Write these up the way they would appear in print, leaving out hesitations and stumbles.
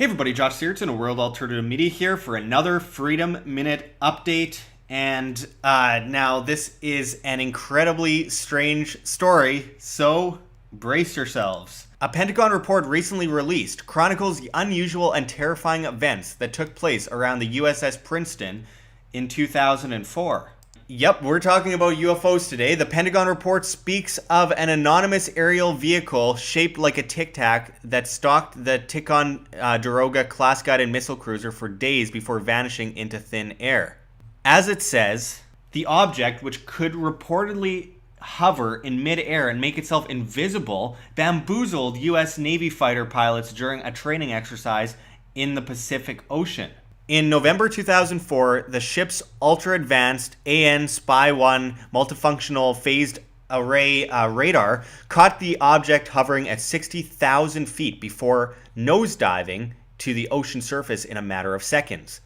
Hey everybody, Josh Sigurdson of World Alternative Media here for another Freedom Minute update. And now this is an incredibly strange story, so brace yourselves. A Pentagon report recently released chronicles the unusual and terrifying events that took place around the USS Princeton in 2004. Yep, we're talking about UFOs today. The Pentagon report speaks of an anonymous aerial vehicle shaped like a Tic Tac that stalked the Ticonderoga class-guided missile cruiser for days before vanishing into thin air. As it says, the object, which could reportedly hover in mid-air and make itself invisible, bamboozled U.S. Navy fighter pilots during a training exercise in the Pacific Ocean. In November 2004, the ship's ultra-advanced AN Spy-1 multifunctional phased array radar caught the object hovering at 60,000 feet before nosediving to the ocean surface in a matter of seconds.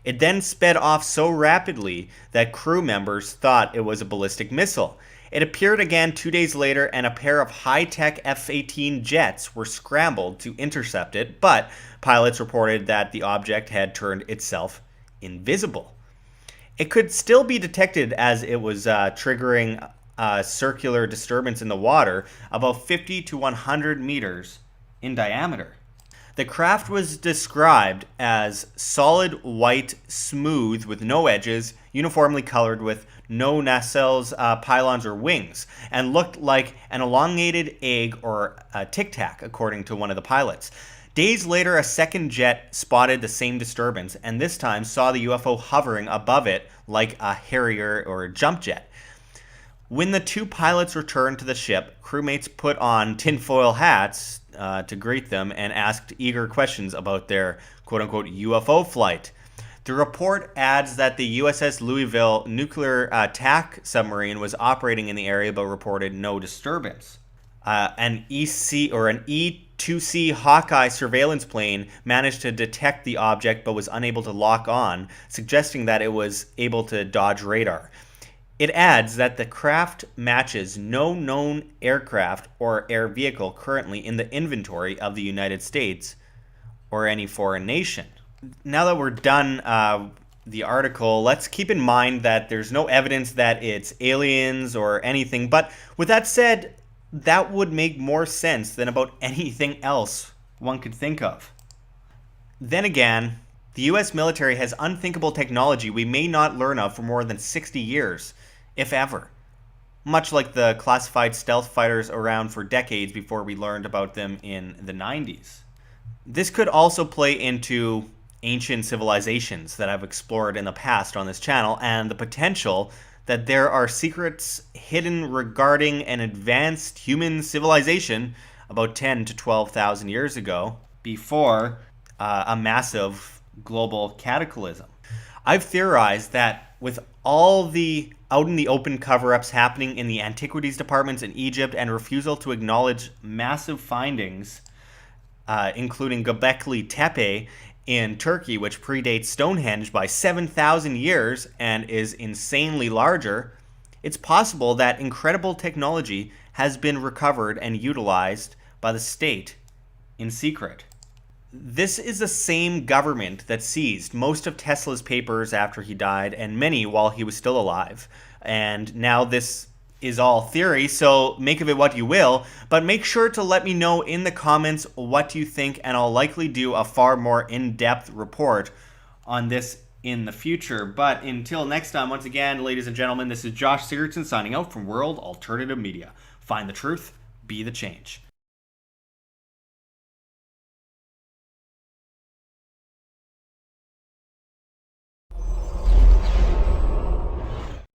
It then sped off so rapidly that crew members thought it was a ballistic missile. It appeared again 2 days later, and a pair of high-tech F-18 jets were scrambled to intercept it, but pilots reported that the object had turned itself invisible. It could still be detected as it was triggering a circular disturbance in the water about 50 to 100 meters in diameter. The craft was described as solid white, smooth, with no edges, uniformly colored with no nacelles, pylons, or wings, and looked like an elongated egg or a Tic Tac, according to one of the pilots. Days later, a second jet spotted the same disturbance, and this time saw the UFO hovering above it like a Harrier or a jump jet. When the two pilots returned to the ship, crewmates put on tinfoil hats to greet them and asked eager questions about their quote-unquote UFO flight. The report adds that the USS Louisville nuclear attack submarine was operating in the area but reported no disturbance. An E-2C Hawkeye surveillance plane managed to detect the object but was unable to lock on, suggesting that it was able to dodge radar. It adds that the craft matches no known aircraft or air vehicle currently in the inventory of the United States or any foreign nation. Now that we're done the article, let's keep in mind that there's no evidence that it's aliens or anything. But with that said, that would make more sense than about anything else one could think of. Then again, the US military has unthinkable technology we may not learn of for more than 60 years, if ever. Much like the classified stealth fighters around for decades before we learned about them in the 90s. This could also play into ancient civilizations that I've explored in the past on this channel, and the potential that there are secrets hidden regarding an advanced human civilization about 10 to 12,000 years ago, before a massive global cataclysm. I've theorized that with all the out in the open cover-ups happening in the antiquities departments in Egypt and refusal to acknowledge massive findings, including Göbekli Tepe in Turkey, which predates Stonehenge by 7,000 years and is insanely larger, it's possible that incredible technology has been recovered and utilized by the state in secret. This is the same government that seized most of Tesla's papers after he died, and many while he was still alive. And now this is all theory, so make of it what you will, but make sure to let me know in the comments what you think, and I'll likely do a far more in-depth report on this in the future. But until next time, once again, ladies and gentlemen, this is Josh Sigurdson signing out from World Alternative Media. Find the truth, be the change.